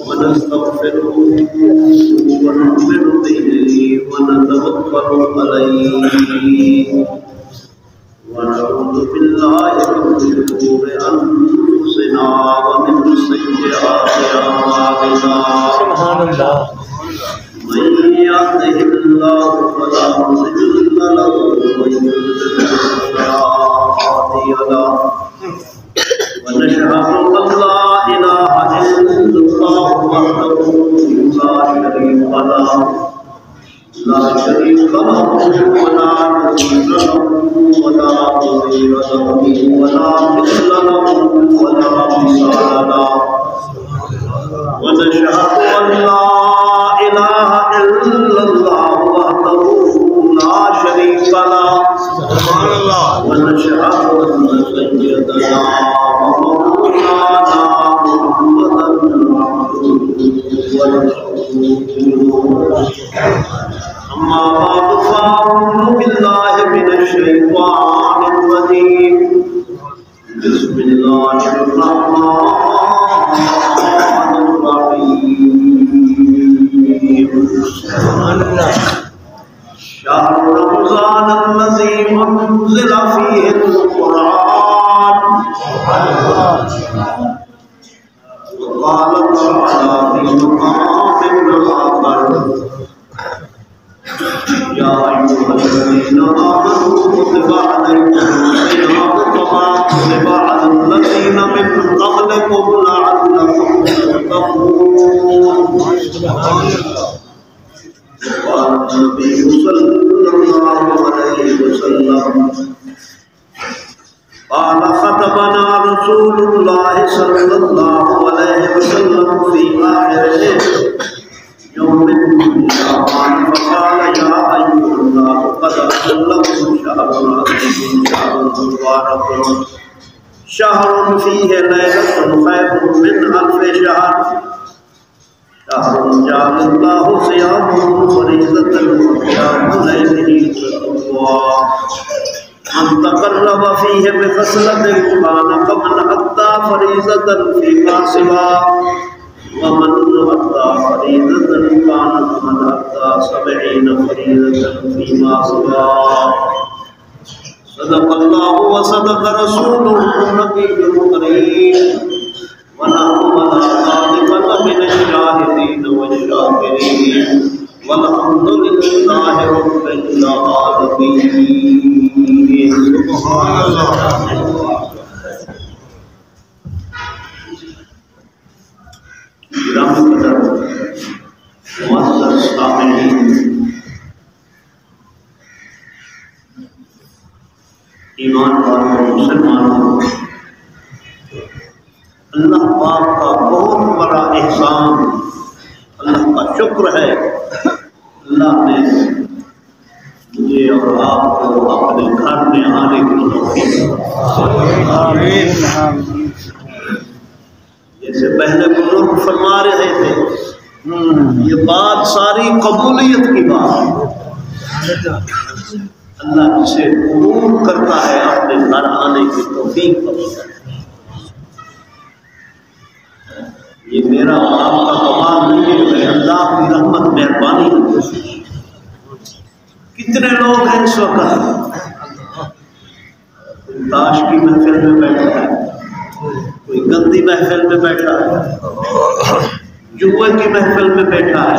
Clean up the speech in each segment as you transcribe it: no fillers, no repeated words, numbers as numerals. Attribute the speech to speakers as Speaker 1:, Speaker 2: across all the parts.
Speaker 1: ونستغفره ونؤمن به ونتوكل عليه ونعوذ بالله من شرور أنفسنا ومن سيئات أعمالنا من يهده الله فلا مضل له ومن يضلل فلا هادي له ونشهد أن لا إله إلا الله وحده لا شريك له ولا نظير له ولا نظير له ولا مثل له ولا مثال له ونشهد أن لا إله إلا الله وحده لا شريك له ونشهد أن سيدنا ومولانا محمدا أما بعد فأعوذ بالله من الشيطان الرجيم بسم الله الرحمن الرحيم شهر رمضان الذي أنزل فيه القرآن وقال تعالى في مقام آخر يا أيها الذين آمنوا كتب عليكم الصيام كما كتب على الذين من قبلكم لعلكم تتقون قال النبي صلى الله عليه وسلم قال خطبنا رسول الله صلى الله عليه وسلم في آخر يوم من شعبان فقال يا أيها الناس قد أحلكم شهر عظيم شهر مبارك شهر فيه ليلة خير من ألف شهر شهر جعل الله صيامه فريضة وقيام ليله تقوى من تقرب فيه بخصلة كان كمن أدى فريضة فيما سواه ومن أدى فريضة كان كمن أدى 70 فريضة فيما سواه صدق الله وصدق رسوله النبي الكريم ونحن على ذلك من الشاهدين والشاكرين والحمد لله رب العالمين سبحان الله گرامی قدر معزز سامعین ایمان والوں مسلمانوں اللہ پاک کا بہت بڑا احسان اللہ کا شکر ہے اللہ نے مجھے اور آپ کو اپنے گھر میں آنے کی توفیق آمین جیسے پہلے بزرگ فرما رہے تھے یہ بات ساری قبولیت کی بات اللہ جسے قبول کرتا ہے اپنے گھر آنے کی توفیق بخشتا ہے یہ میرا اور آپ کا کمال نہیں ہے اللہ کی رحمت مہربانی ہے کتنے لوگ ہیں اس وقت تاش کی محفل میں بیٹھا ہے کوئی گندی محفل میں بیٹھا ہے جوے کی محفل میں بیٹھا ہے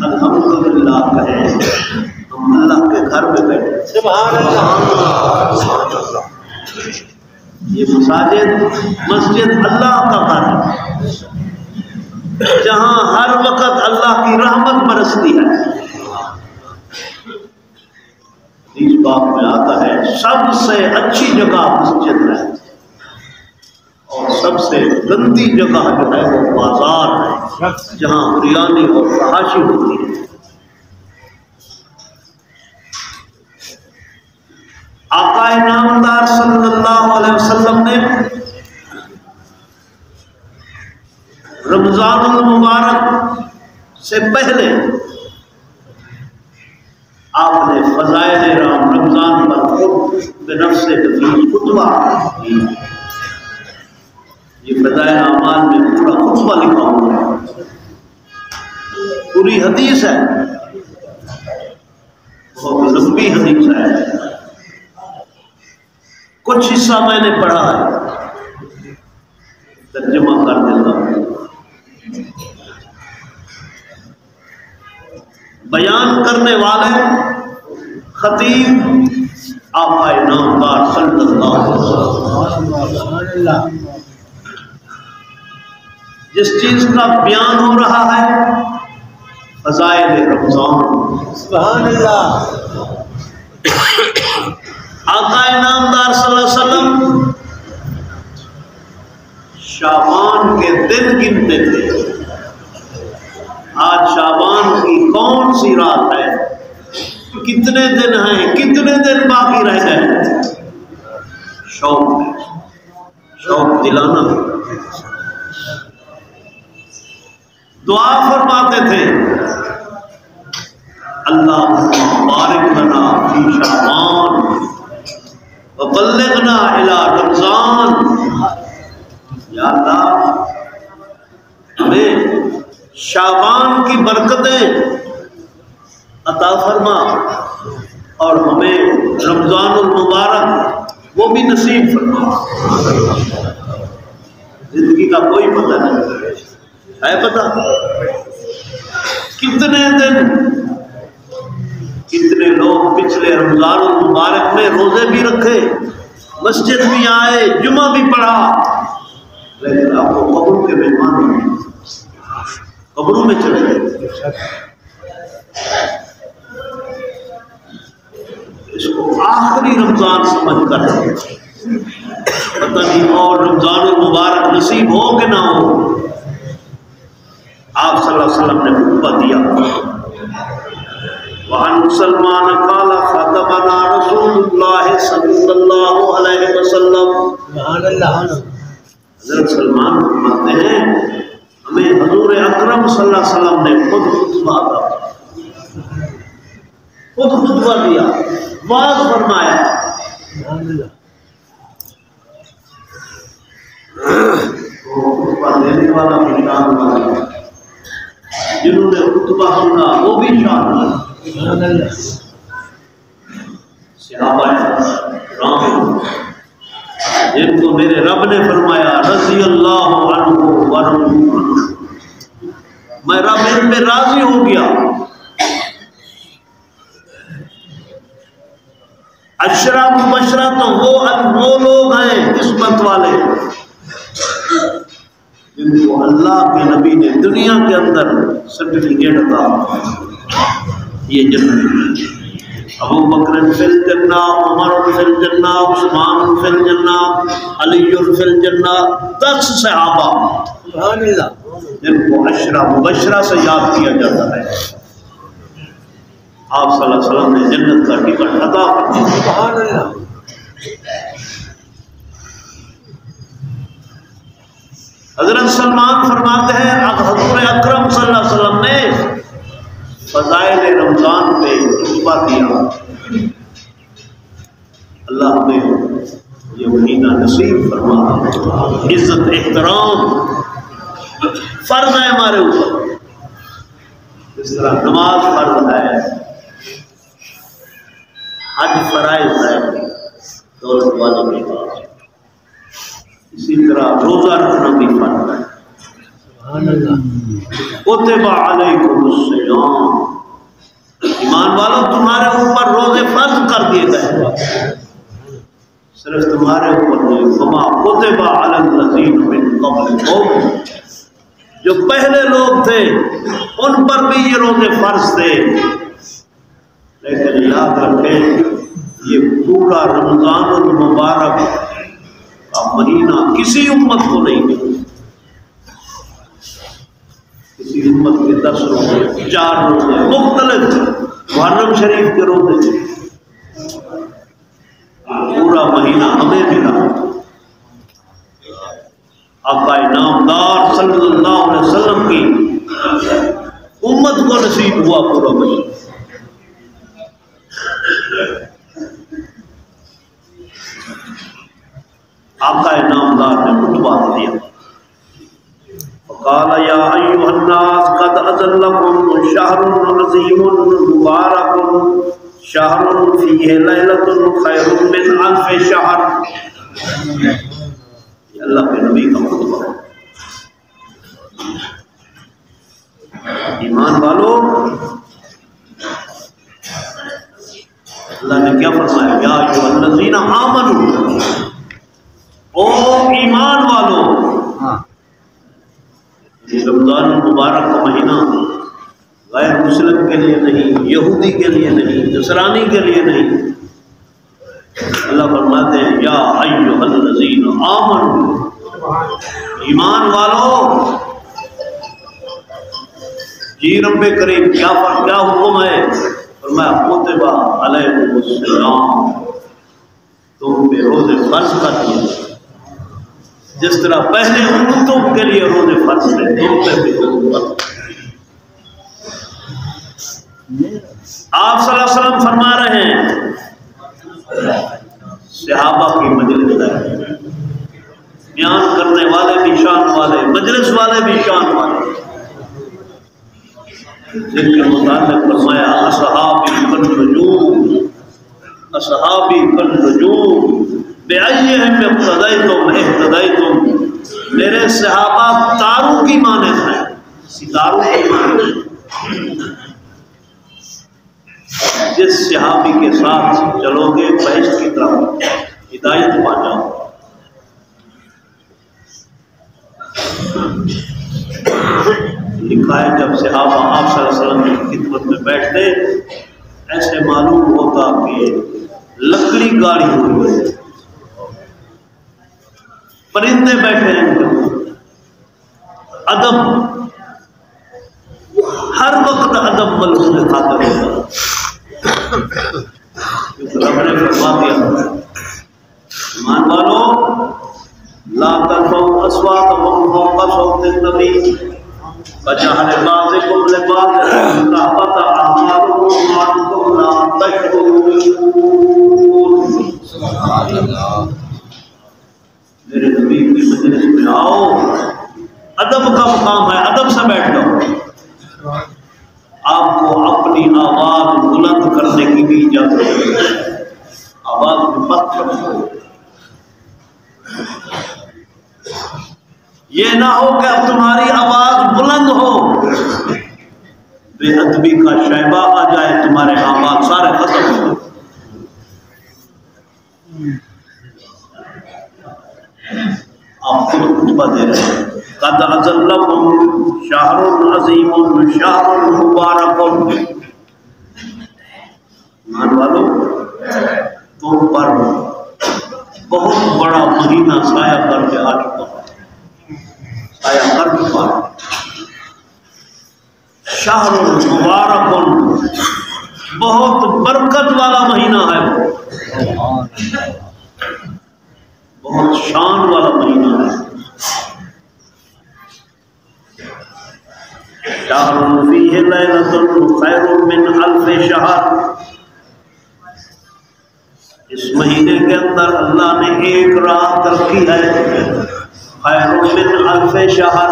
Speaker 1: الحمدللہ کہیں ہم اللہ کے گھر میں بیٹھے سبحان اللہ یہ مسجد اللہ کا گھر ہے جہاں ہر وقت اللہ کی رحمت برستی ہے اس بات میں آتا ہے سب سے اچھی جگہ مسجد ہے اور سب سے گندی جگہ جو ہے وہ بازار ہے جہاں بریانی اور فحاشی ہوتی ہے آقا نامدار صلی اللہ علیہ وسلم نے رمضان المبارک سے پہلے آپ نے فضائل رام خطبہ یہ فضائل اعمال میں پورا خطبہ لکھا ہوا ہے، پوری حدیث ہے، بہت لمبی حدیث ہے، کچھ حصہ میں نے پڑھا ہے، ترجمہ کر دیتا ہوں۔ بیان کرنے والے خطیب آقا نامدار صلی اللہ علیہ وسلم، جس چیز کا بیان ہو رہا ہے فضائل رمضان، سبحان اللہ۔ آقا نامدار صلی اللہ علیہ وسلم شعبان کے دن گنتے تھے، آج شعبان کی کون سی رات ہے، کتنے دن ہیں، کتنے دن باقی رہ گئے، شوق دلانا۔ دعا فرماتے تھے اللہم بارک لنا فی شعبان وبلغنا الی رمضان، یا اللہ ہمیں شعبان کی برکتیں عطا فرما اور ہمیں رمضان المبارک وہ بھی نصیب فرما۔ زندگی کا کوئی پتہ نہیں ہے، پتہ کتنے دن، کتنے لوگ پچھلے رمضان المبارک میں روزے بھی رکھے، مسجد بھی آئے، جمعہ بھی پڑھا، لیکن آپ کو قبر کے مہمان قبروں میں چلے گئے۔ اس کو آخری رمضان سمجھ کر پتہ نہیں اور رمضان المبارک نصیب ہو کہ نہ ہو، آپ صلی اللہ علیہ وسلم نے خطبہ دیا۔ وعن سلمان قال خطبنا رسول اللہ صلی اللہ علیہ وسلم، حضرت سلمان فرماتے ہیں ہمیں حضور اکرم صلی اللہ علیہ وسلم نے خود خطبہ دیا، خود خطبہ دیا، واعظ فرمایا۔ خطبہ دینے والا بھی شان والا، جنہوں نے خطبہ سنا وہ بھی شان والا۔ صحابہ کرام جن کو میرے رب نے فرمایا رضی اللہ عنہ ورضوا عنہ، میں رب ان پہ راضی ہو گیا۔ عشرہ مبشرہ تو وہ لوگ ہیں قسمت والے جن کو اللہ کے نبی نے دنیا کے اندر سرٹیفکیٹ عطا، یہ جنت، ابو بکر فی الجنہ، عمر فی الجنہ، عثمان فی الجنہ، علی فی الجنہ، 10 صحابہ سبحان اللہ جن کو عشرہ مبشرہ سے یاد کیا جاتا ہے۔ آپ صلی اللہ علیہ وسلم نے جنت کا ٹکٹ عطا کر دیا، سبحان اللہ۔ حضرت سلمان فرماتے ہیں حضور اکرم صلی اللہ علیہ وسلم نے فضائل رمضان پہ خطبہ دیا۔ اللہ ہمیں یہ مہینہ نصیب فرما، عزت احترام فرض ہے ہمارے اوپر، اس طرح نماز فرض ہے، حج فرائض ہے دولت والوں کے پاس، اسی طرح روزہ رکھنا بھی فرض ہے۔ کتب علیکم الصیام، ایمان والوں تمہارے اوپر روزے فرض کر دیے گئے، صرف تمہارے اوپر نہیں، وما کتب علی الذین من قبلکم، جو پہلے لوگ تھے ان پر بھی یہ روزے فرض تھے، لیکن یاد رکھیں یہ پورا رمضان المبارک کا مہینہ کسی امت کو نہیں ملا، کسی امت کے 10 روزے 4 روزے مختلف محرم شریف کے روزے، پورا مہینہ ہمیں ملا۔ آقا نامدار صلی اللہ علیہ وسلم کی امت کو نصیب ہوا پورا مہینہ۔ آقا نامدار نے خطبہ دیا، فقال یا ایھا الناس قد اذلکم شہر عظیم مبارک شہر فیہ لیلۃ خیر من الف شہر۔ یہ اللہ کے نبی کا خطبہ ہے۔ ایمان والو، اللہ نے کیا فرمایا؟ یا ایھا الذین آمنوا، او ایمان والو۔ یہ رمضان المبارک کا مہینہ غیر مسلم کے لیے نہیں، یہودی کے لیے نہیں، نصرانی کے لیے نہیں۔ اللہ فرماتے ہیں یا ایھا الذین آمنوا، ایمان والو۔ جی رب کریم کیا حکم ہے؟ فرمایا کتب علیکم الصیام، تم پہ روزے فرض کر دیے، جس طرح پہلے امتوں کے لیے روزے فرض تھے، تم پہ بھی روزے فرض۔ آپ صلی اللہ علیہ وسلم فرما رہے ہیں، صحابہ کی مجلس ہے، بیان کرنے والے بھی شان والے، مجلس والے بھی شان والے، جن کے متعلق فرمایا اصحابی کالنجوم، اصحابی کالنجوم بأیہم اقتدیتم اہتدیتم، میرے صحابہ تاروں کی مانند ہیں، ستاروں کی مانند ہیں، جس صحابی کے ساتھ چلو گے بہشت کی طرف ہدایت پا جاؤ۔ لکھا ہے جب صحابہ آپ صلی اللہ علیہ وسلم کی خدمت میں بیٹھتے، ایسے معلوم ہوتا کہ لکڑی گاڑی ہوئی ہے، پرندے بیٹھے ہیں، ادب ہر وقت ادب ملحوظ خاطر ہوتا، کیونکہ رب نے فرما دیا ایمان والو لا ترفعوا اصواتکم فوق صوت النبی وجعل بعضکم لبعض تحبط اعمالکم وانتم لا تشعرون۔ سبحان اللہ۔ میرے نبی کی مجلس میں آؤ، ادب کا مقام ہے، ادب سے بیٹھ جاؤ۔ آپ کو اپنی آواز بلند کرنے کی بھی اجازت ہے، آواز میں مت رکھو۔ یہ نہ ہو کہ اب تمہاری آواز بلند ہو، بے ادبی کا شیبہ آ جائے، تمہارے آواز سارے ختم ہو جائے۔ آپ خود خطبہ دے رہے ہیں، قد اذلکم شہر عظیم شہر مبارک، مان والو تم پر بہت بڑا مہینہ سایہ کر کے آ چکا ہے، سایہ کر چکا ہے۔ شہر مبارک، بہت برکت والا مہینہ ہے، بہت شان والا مہینہ ہے۔ شہر فیہ لیلۃ خیر من الف شہر، اس مہینے کے اندر اللہ نے ایک رات رکھی ہے، خیر من الف شہر،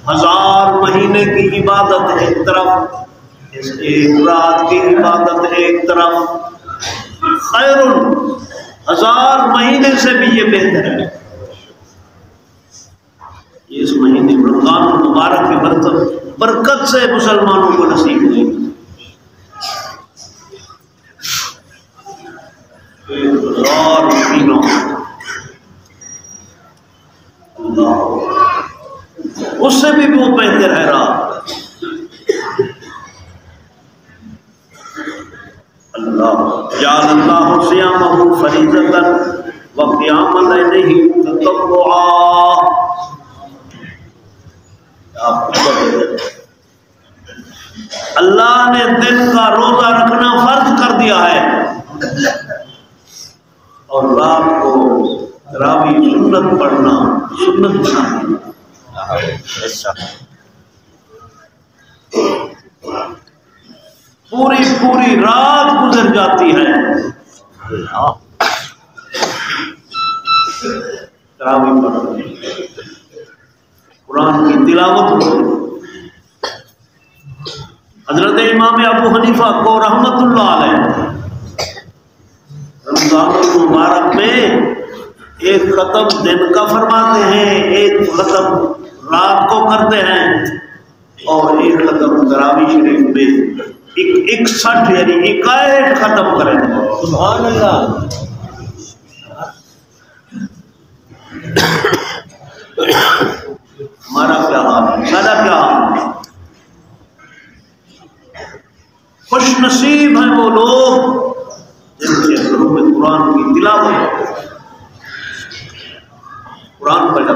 Speaker 1: 1000 مہینے کی عبادت ایک طرف، اس ایک رات کی عبادت ایک طرف، خیر 1000 مہینے سے بھی یہ بہتر ہے۔ اس مہینے رمضان المبارک کی برکت سے مسلمانوں کو نصیب ہوئی۔ 1000 مہینوں، اللہ اس سے بھی وہ بہتر ہے رات۔ اللہ جعل اللہ صیامہ فریضۃ وقیام لیلہ تطوعا۔ اللہ نے دن کا روزہ رکھنا فرض کر دیا ہے، اور رات کو تراویح سنت پڑھنا سنت بنا دیا۔ پوری پوری رات گزر جاتی ہے، تراویح پڑھ رہے ہیں، قرآن کی تلاوت ہو رہی ہے۔ حضرت امام ابو حنیفہ کو رحمت اللہ علیہ رمضان المبارک میں ایک ختم دن کا فرماتے ہیں، ایک ختم رات کو کرتے ہیں، اور ایک ختم تراویح شریف میں 61 یعنی 61 ختم کریں گے۔
Speaker 2: سبحان اللہ۔
Speaker 1: ہمارا کیا حال ہے، سارا کیا حال ہے؟ خوش نصیب ہیں وہ لوگ جن کے گھروں میں قرآن کی تلاوت، قرآن پڑھا،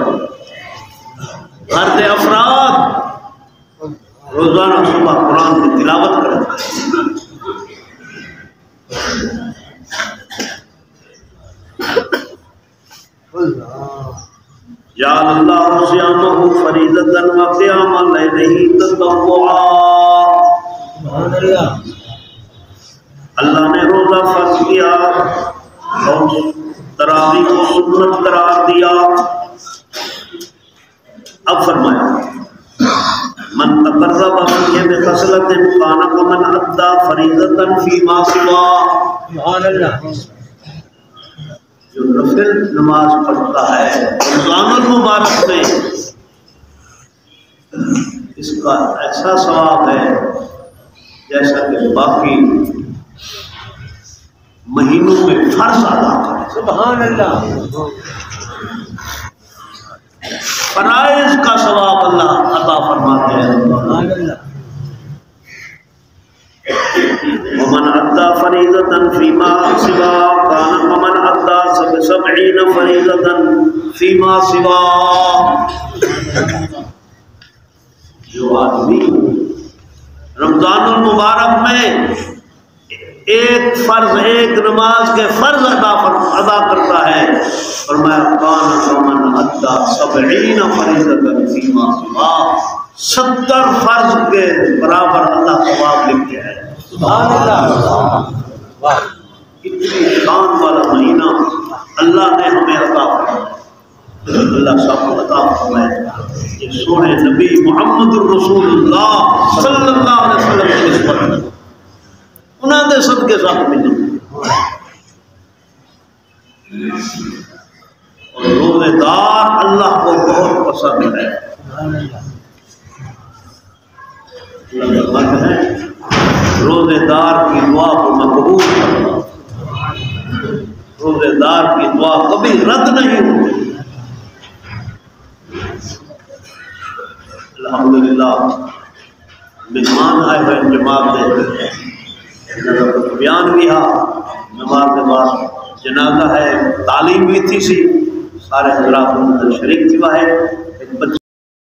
Speaker 1: گھر کے افراد روزانہ صبح قرآن کی تلاوت کرتے جعل اللہ صیامہ فریضۃ و قیام لیلہ تطوعا۔ اللہ نے روزہ فرض کیا اور تراویح کو سنت قرار دیا۔ اب فرمایا من تقرب فیہ بخصلۃ کان کمن ادی فریضۃ فیما سوا۔
Speaker 2: سبحان اللہ۔
Speaker 1: جو نفل نماز پڑھتا ہے رمضان المبارک میں، اس کا ایسا ثواب ہے جیسا کہ باقی مہینوں میں فرض ادا کرے۔
Speaker 2: سبحان اللہ۔
Speaker 1: فرائض کا ثواب اللہ عطا فرماتے ہیں۔
Speaker 2: سبحان اللہ۔
Speaker 1: ومن ادى فریضة فيما سوا كان كمن ادى 70 فریضة فيما سوا۔ جو آدمی رمضان المبارک میں ایک فرض، ایک نماز کے فرض ادا کرتا ہے، فرمایا کان کمن ادى 70 فریضة فيما سوا، 70 فرض کے برابر اللہ ثواب لکھتے ہیں۔
Speaker 2: سبحان اللہ۔ واہ،
Speaker 1: اتنی شان والا مہینہ اللہ نے ہمیں عطا فرمایا۔ اللہ سب کو عطا فرمائے کہ سونے نبی محمد الرسول اللہ صلی اللہ علیہ وسلم کی نسبت انہوں نے صدقے ساتھ ملے۔ اور روزے دار اللہ کو بہت پسند ہے۔ اللہ فرماتے ہیں روزے دار کی دعا کو مقبول کرنا، روزے دار کی دعا کبھی رد نہیں ہوتی۔ الحمدللہ مہمان آئے ہوئے جماعت بیان کیا، نماز کے بعد جنازہ ہے، تعلیم بھی تھی سی، سارے حضرات شریک تھی ہے۔